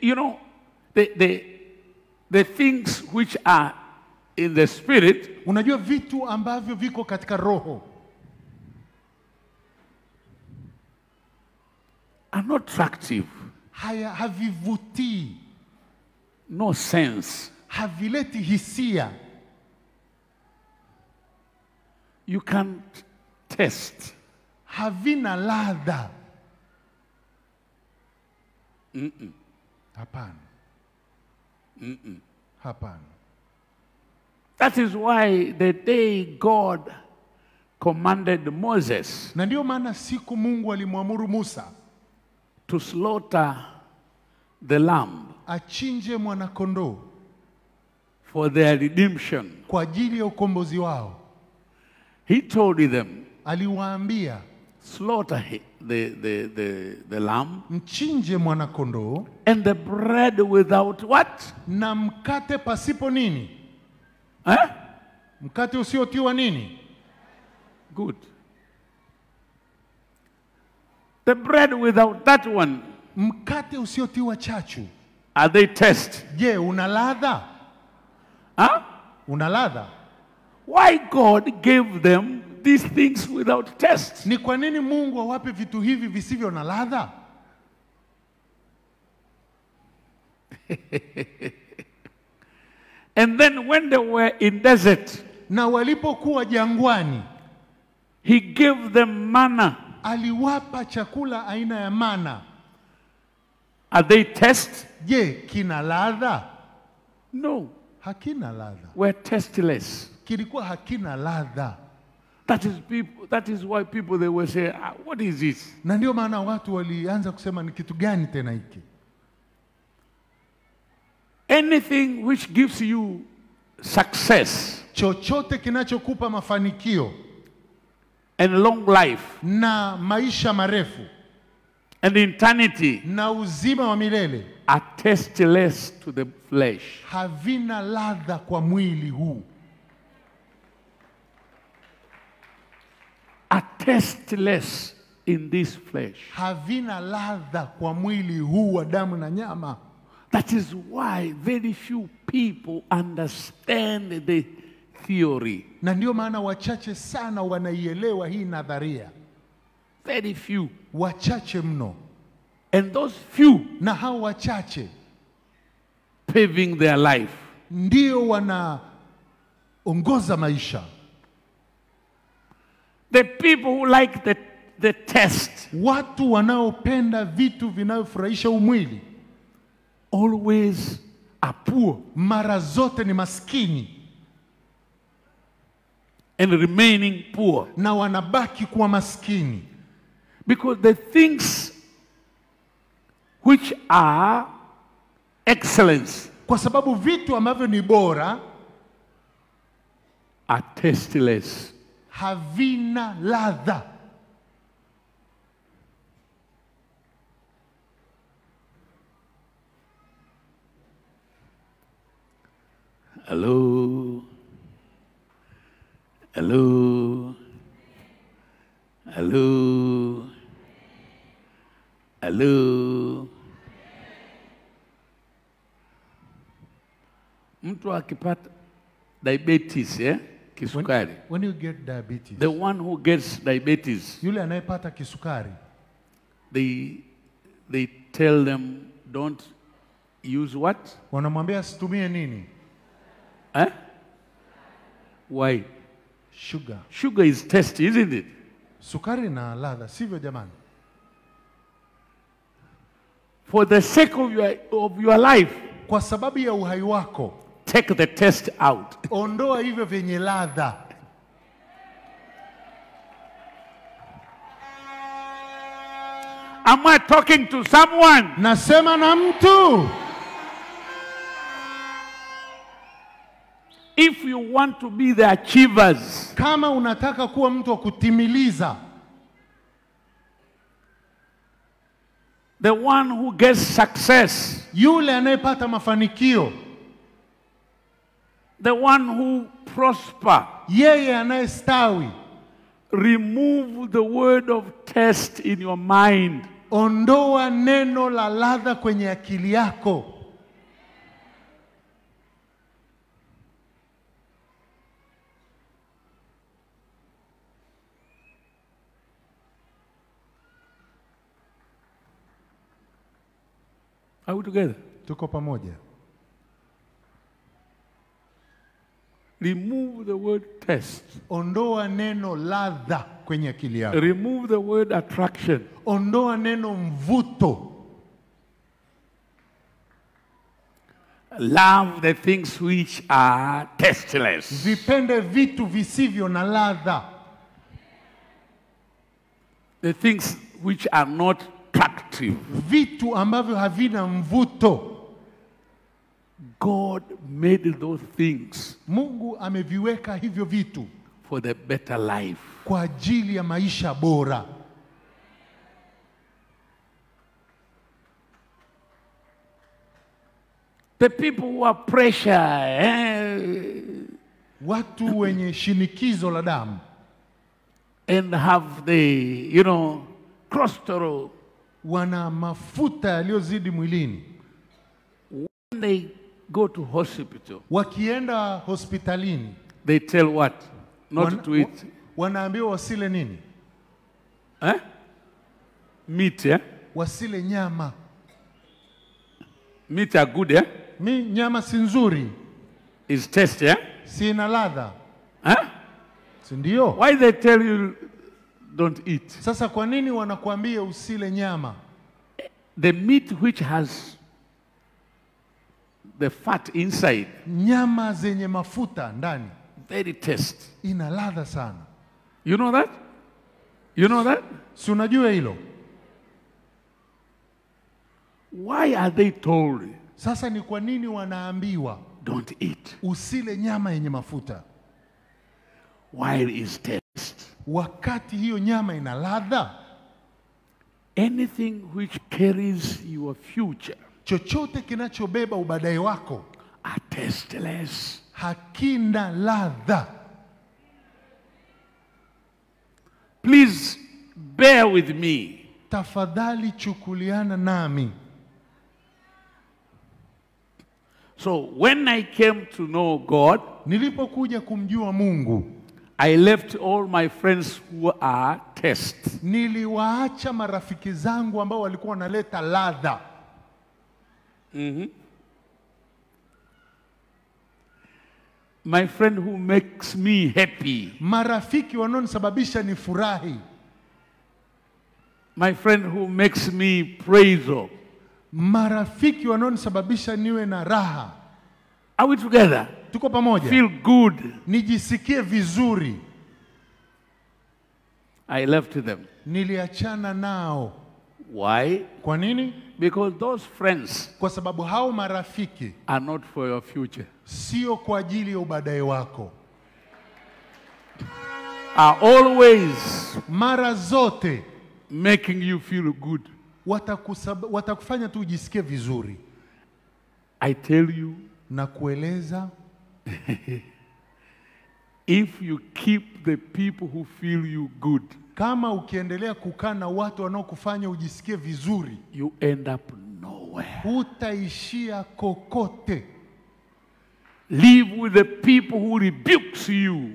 You know, the things which are in the spirit, unajua vitu ambavyo viko katika roho are not attractive. Havivutii. No sense. Havileti hisia. You can't taste. Havina ladha. Hapana. Hapana. That is why the day God commanded Moses, na ndio maana siku Mungu alimwamuru Musa to slaughter the lamb, achinje mwana kondoo for their redemption, kwa ajili ya ukombozi wao, he told them, aliwaambia, slaughter the lamb, mchinje mwana kondoo, and the bread without what? na mkate pasipo nini? Mkate usiotiwa nini? Good. The bread without that one. Mkate usiotiwa chachu. Are they taste? Je, una ladha? Una ladha? Why God gave them these things without taste? Ni kwa nini Mungu awape vitu hivi visivyo na ladha? And then when they were in desert, na walipokuwa jangwani, he gave them manna. Aliwapa chakula aina ya mana. Are they taste? Je, kina ladha? No. Hakina ladha. Were tasteless. Kilikuwa hakina ladha. That is why people they will say, what is this? Na ndio maana watu walianza kusema ni kitu gani tena hiki? Anything which gives you success, chochote kinachokupa mafanikio and long life, na maisha marefu, and eternity, na uzima wa milele, are tasteless to the flesh. Havina ladha kwa mwili huu. Are tasteless in this flesh. Havina ladha kwa mwili huu wa damu na nyama. That is why very few people understand the theory. Na ndio maana wachache sana wanaielewa hii nadharia. Very few. Wachache mno. And those few, na hao wachache, paving their life, ndio wanaongoza maisha. The people who like the taste, watu wanaopenda vitu vinavyofurahisha umwili, always are poor. Mara zote ni maskini. And remaining poor. Na wanabaki kuwa maskini. Because the things which are excellence, kwa sababu vitu ambavyo ni bora, are tasteless. Havina ladha. Hello. Hello. Hello. Hello. Mtu akipata diabetes, kisukari. When you get diabetes, the one who gets diabetes, yule anayepata kisukari, they tell them don't use what? Wanamwambia situmie nini? Why? Sugar. Sugar is tasty, isn't it? Sukari na ladha, sivyo jamani? For the sake of your life, kwa sababu ya uhai wako, take the taste out. Ondoa hivyo vyenye ladha. Am I talking to someone? Nasema na mtu. If you want to be the achievers, kama unataka kuwa mtu wa kutimiliza, the one who gets success, yule anayepata mafanikio, the one who prosper, yeye anayestawi, remove the word of taste in your mind. Ondoa neno la ladha kwenye akili yako. Are we together? Tuko pamoja. Remove the word test. Ondoa neno ladha kwenye akili yako. Remove the word attraction. Ondoa neno mvuto. Love the things which are tasteless. Vipende vitu visivyo na ladha. The things which are not attractive. Vitu ambavyo havina mvuto. God made those things Mungu ameviweka hivyo vitu for the better life. kwa ajili ya maisha bora. The people who are pressure, Watu wenye shinikizo la damu and have the, cholesterol, wana mafuta yaliyozidi mwilini, when they go to hospital, wakienda hospitalini they tell what? Not to eat. Wanaambiwa wasile nini? Meat, yeah? Wasile nyama. Meat are good, yeah? Nyama si nzuri. It's tasty, yeah? Si ina ladha. Huh? Si ndio? Why they tell you don't eat? Sasa kwa nini wanakuambia usile nyama? The meat which has the fat inside, Nyama zenye mafuta ndani, very tasty. ina ladha sana. You know that? You know that? Si unajua hilo? Why are they told Sasa ni kwa nini wanaambiwa don't eat usile nyama yenye mafuta while it's taste? wakati hiyo nyama ina ladha? Anything which carries your future Chochote kinachobeba ubadaye wako are tasteless. hakina ladha. Please bear with me. Tafadhali chukuliana nami. So when I came to know God, Nilipokuja kumjua Mungu, I left all my friends who are taste. niliwaacha marafiki zangu ambao walikuwa wanaleta ladha. My friend who makes me happy. Marafiki wanaonisababisha nifurahi. My friend who makes me praise. Marafiki wanaonisababisha niwe na raha. Are we together? Tuko pamoja? Feel good. Nijisikie vizuri. I left them. Niliachana nao. Why? Kwa nini? Because those friends Kwa sababu hao marafiki are not for your future. sio kwa ajili ya ubadaye wako. Are always Mara zote making you feel good. watakufanya tu ujisikie vizuri. I tell you, Na kueleza, if you keep the people who feel you good, kama ukiendelea kukaa na watu wanaokufanya ujisikie vizuri, you end up nowhere. hutaishia kokote. Live with the people who rebukes you.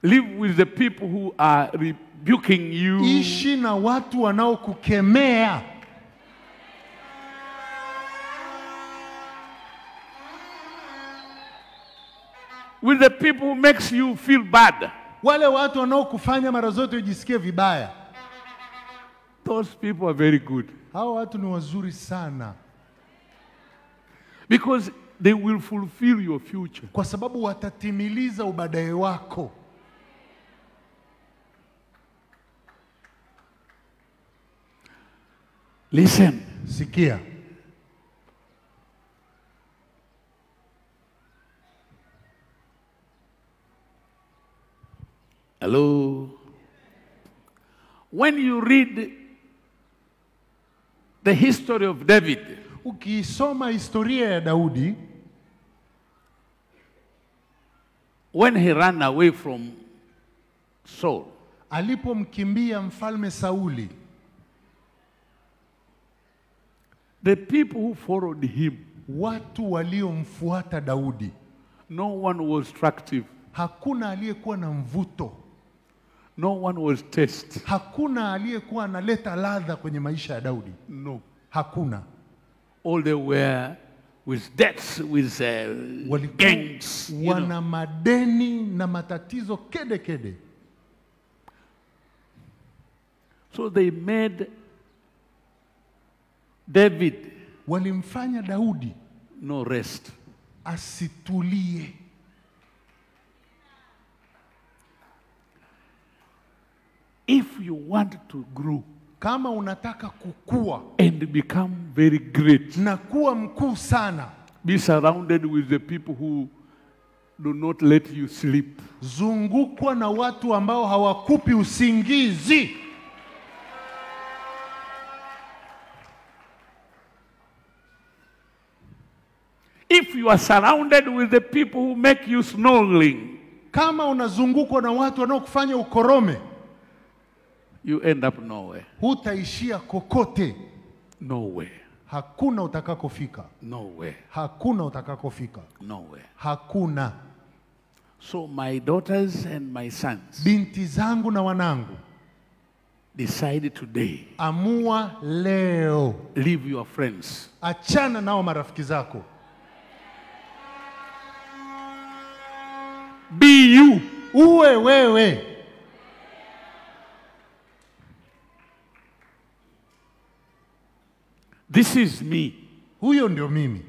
Live with the people who are rebuking you. Ishi na watu wanaokukemea. With the people who makes you feel bad. Wale watu wanaokufanya mara zote ujisikie vibaya. Those people are very good. Hao watu ni wazuri sana. Because they will fulfill your future. Kwa sababu watatimiliza ubadaye wako. Listen. Sikia. Hello. When you read the history of David, Ukisoma historia ya Daudi, when he ran away from Saul, alipomkimbia mfalme Sauli, The people who followed him, watu waliomfuata Daudi, no one was attractive. hakuna aliyekuwa na mvuto, No one was taste. hakuna aliyekuwa analeta ladha kwenye maisha ya Daudi. No. Hakuna. All they were with debts, with Walikuwa gangs. You know. wana madeni na matatizo kede kede. So they made David Walimfanya Daudi no rest. asitulie. If you want to grow Kama unataka kukua and become very great, na kuwa mkuu sana, be surrounded with the people who do not let you sleep. zungukwa na watu ambao hawakupi usingizi. If you are surrounded with the people who make you snoring, Kama unazungukwa na watu wanaokufanya ukorome, you end up nowhere. hutaishia kokote. Nowhere. Hakuna utakakofika. Nowhere. Hakuna utakakofika. Nowhere. Hakuna. So my daughters and my sons, Binti zangu na wanangu, decide today, amua leo. leave your friends. Achana nao marafiki zako. Be you. Uwe wewe. This is me. Huyo ndio mimi.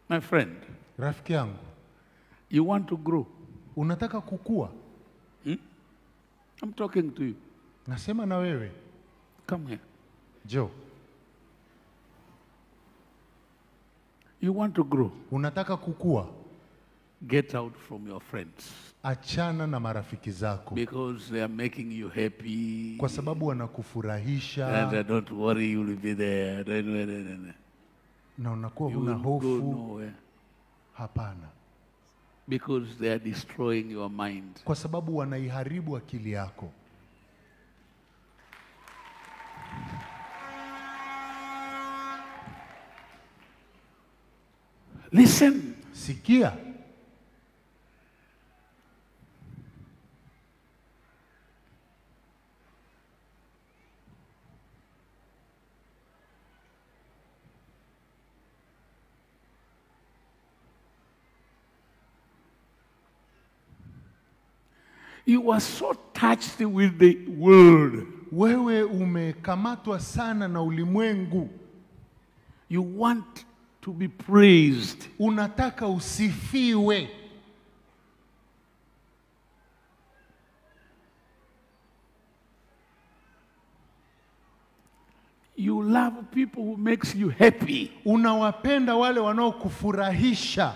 My friend, Rafiki yangu, you want to grow? unataka kukua? I'm talking to you. Nasema na wewe. Come here. Jo, You want to grow? unataka kukua? Get out from your friends Achana na marafiki zako, because they are making you happy. kwa sababu wanakufurahisha And don't worry, you will be there. na unakuwa You huna will go hofu. nowhere Hapana, because they are destroying your mind. kwa sababu wanaiharibu akili yako. Listen. Sikia, You are so touched with the world. wewe umekamatwa sana na ulimwengu. You want to be praised. Unataka usifiwe. You love people who makes you happy. Unawapenda wale wanaokufurahisha.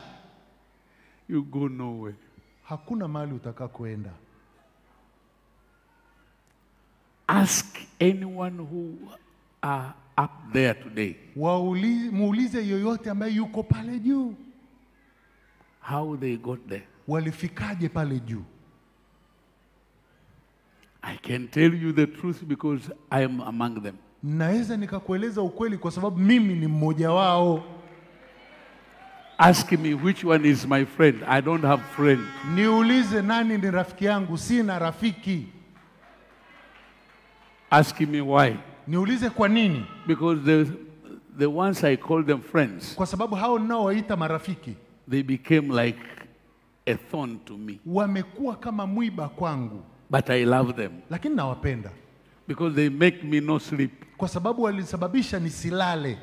You go nowhere. Hakuna mahali utakakoenda. Ask anyone who are up there today Muulize yoyote ambaye yuko pale juu, how they got there. walifikaje pale juu. I can tell you the truth because I am among them. Naweza nikakueleza ukweli kwa sababu mimi ni mmoja wao. Ask me which one is my friend. I don't have friend. Niulize nani ni rafiki yangu, sina rafiki. Ask me why. Niulize kwa nini? Because the ones I call them friends, Kwa sababu hao ninaowaita marafiki they became like a thorn to me. wamekuwa kama mwiba kwangu, But I love them lakini nawapenda because they make me no sleep. kwa sababu walisababisha nisilale.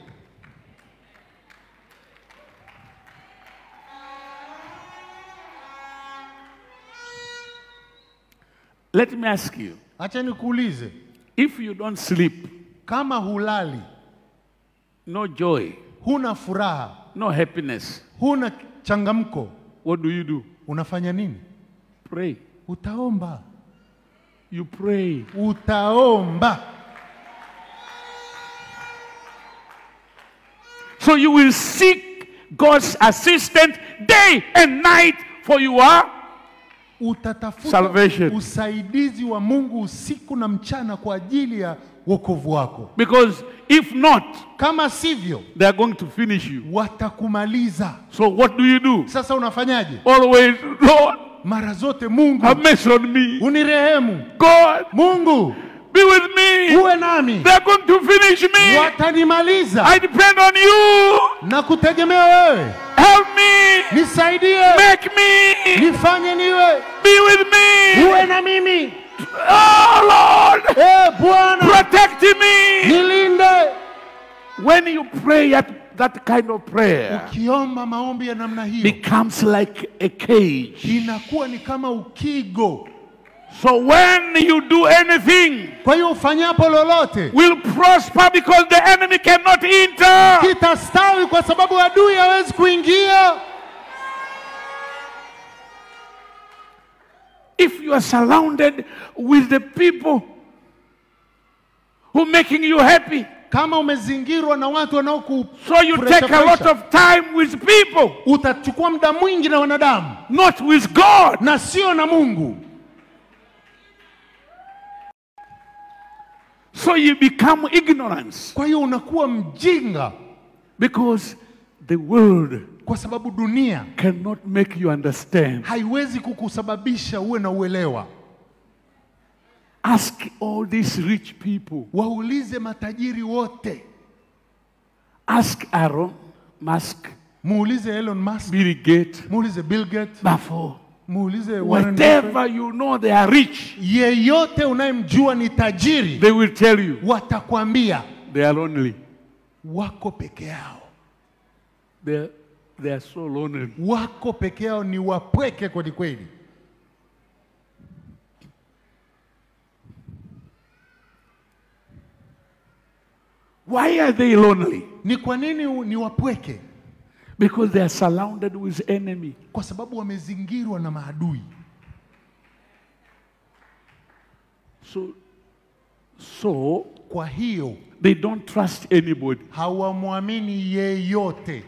Let me ask you, Acha nikuulize, if you don't sleep, kama hulali, no joy, huna furaha, no happiness, huna changamko, what do? unafanya nini? Pray. Utaomba. You pray. Utaomba. So you will seek God's assistance day and night for your utatafuta salvation. usaidizi wa Mungu usiku na mchana kwa ajili ya wokovu wako. Because if not, Kama sivyo, they are going to finish you. watakumaliza. So what do you do? Sasa unafanyaje? Always, Lord, Mara zote, Mungu have mercy on me. unirehemu. God, Mungu be with me. uwe nami. They are going to finish me. Watanimaliza. I depend on you. Na kutegemea wewe. Help me. Nisaidie. Make me. Nifanye niwe. Be with me. Uwe na mimi. Oh Lord, Bwana, protect me. nilinde. When you pray at that kind of prayer, Ukiomba maombi ya namna hiyo, becomes like a cage. inakuwa ni kama ukigo. So when you do anything, Kwa hiyo ufanyapo lolote, will prosper because the enemy cannot enter. kitastawi kwa sababu adui hawezi kuingia. If you are surrounded with the people who making you happy, Kama umezingirwa na watu so you take a lot of time with people, utachukua muda mwingi na wanadamu not with God. na sio na Mungu. So you become ignorance Kwa hiyo unakuwa mjinga because the world kwa sababu dunia cannot make you understand. haiwezi kukusababisha uwe na uelewa. Ask all these rich people. Waulize matajiri wote. Ask Aaron Musk, Muulize Elon Musk, Bill Gates, muulize Bill Gates, Buffett. muulize Warren Buffett. Whatever you know they are rich, Yeyote unayemjua ni tajiri, they will tell you watakwambia they are lonely. wako peke yao. They are so lonely. Wako peke yao, ni wapweke kweli kweli. Why are they lonely? Ni kwa nini ni wapweke? Because they are surrounded with enemy. Kwa sababu wamezingirwa na maadui. So Kwa hiyo they don't trust anybody. hawamwamini yeyote.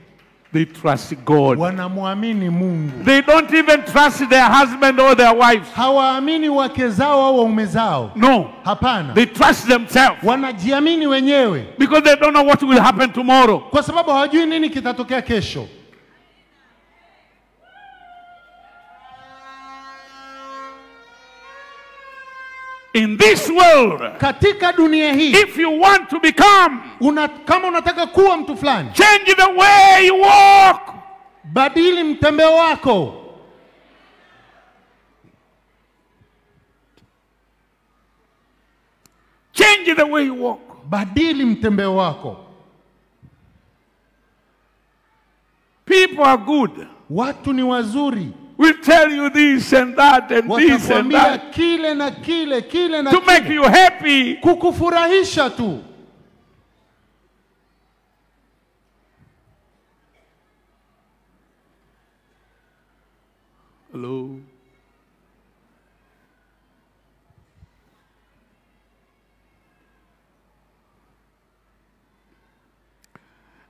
They trust God. Wanamwamini Mungu. They don't even trust their husband or their wives. Hawaamini wake zao au waume zao. No. Hapana. They trust themselves. Wanajiamini wenyewe. Because they don't know what will happen tomorrow. Kwa sababu hawajui nini kitatokea kesho. In this world, Katika dunia hii, if you want to become, kama unataka kuwa mtu fulani, change the way you walk. badili mtembeo wako. Change the way you walk. Badili mtembeo wako. People are good. Watu ni wazuri. Will tell you this and that and this and Watakwambia that kile na kile, kile na to make kile. you happy. Kukufurahisha tu. Hello.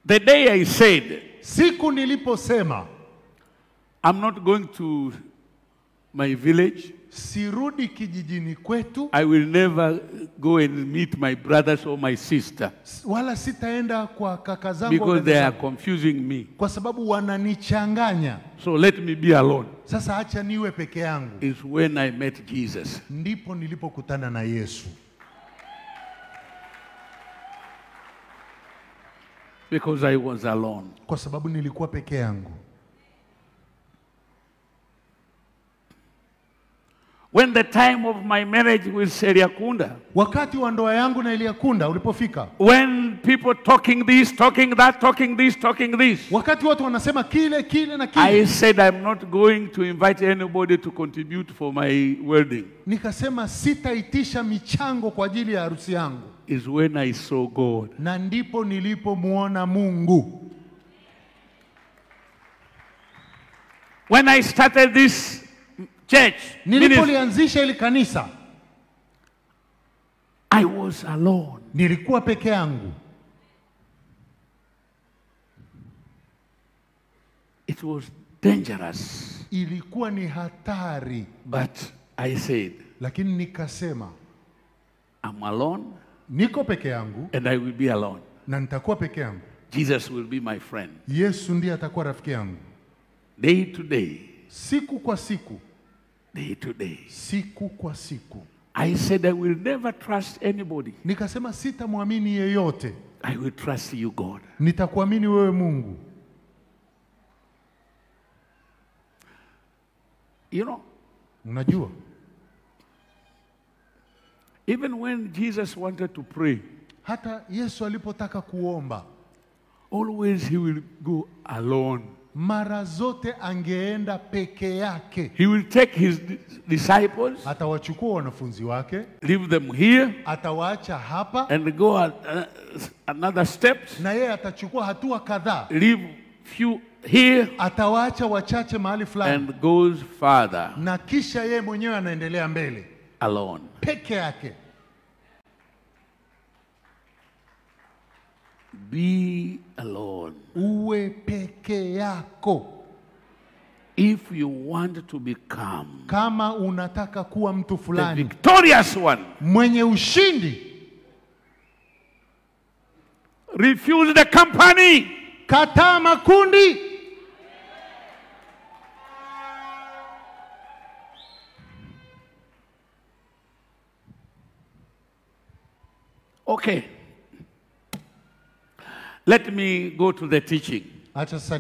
The day I said, Siku niliposema I'm not going to my village, sirudi kijijini kwetu, I will never go and meet my brothers or my sister wala sitaenda kwa kaka zangu because au they dada are zangu, confusing me. kwa sababu wananichanganya. So let me be alone. Sasa acha niwe peke yangu. Is when I met Jesus. Ndipo nilipokutana na Yesu. Because I was alone. Kwa sababu nilikuwa peke yangu. When the time of my marriage with Seriakunda, Wakati wa ndoa yangu na Eliakunda ulipofika, when people talking this, talking that, talking this, talking this, wakati watu wanasema kile kile na I kile, said I'm not going to invite anybody to contribute for my wedding. nikasema sitaitisha michango kwa ajili ya harusi yangu. Is when I saw God. Na ndipo nilipomuona Mungu. When I started this church ministry, Nilipolianzisha ile kanisa, I was alone. nilikuwa peke yangu. It was dangerous. ilikuwa ni hatari, But I said, lakini nikasema I'm alone niko peke yangu and I will be alone. na nitakuwa peke yangu. Jesus will be my friend. Yesu ndiye atakuwa rafiki yangu. Day to day, Siku kwa siku, day to day. siku kwa siku. I said I will never trust anybody. Nikasema sitamwamini yeyote. I will trust you, God. Nitakuamini wewe Mungu. You know, Unajua, even when Jesus wanted to pray, hata Yesu alipotaka kuomba, always he will go alone. mara zote angeenda peke yake. He will take his disciples, Atawachukua wanafunzi wake, leave them here, atawaacha hapa, and go another steps, na yeye atachukua hatua kadhaa, leave few here, atawaacha wachache mahali fulani, and goes farther na kisha yeye mwenyewe anaendelea mbele alone. peke yake. Be alone. Uwe peke yako. If you want to become Kama unataka kuwa mtu the fulani victorious one, mwenye ushindi, refuse the company. kataa makundi. Okay. Let me go to the teaching. Acha sasa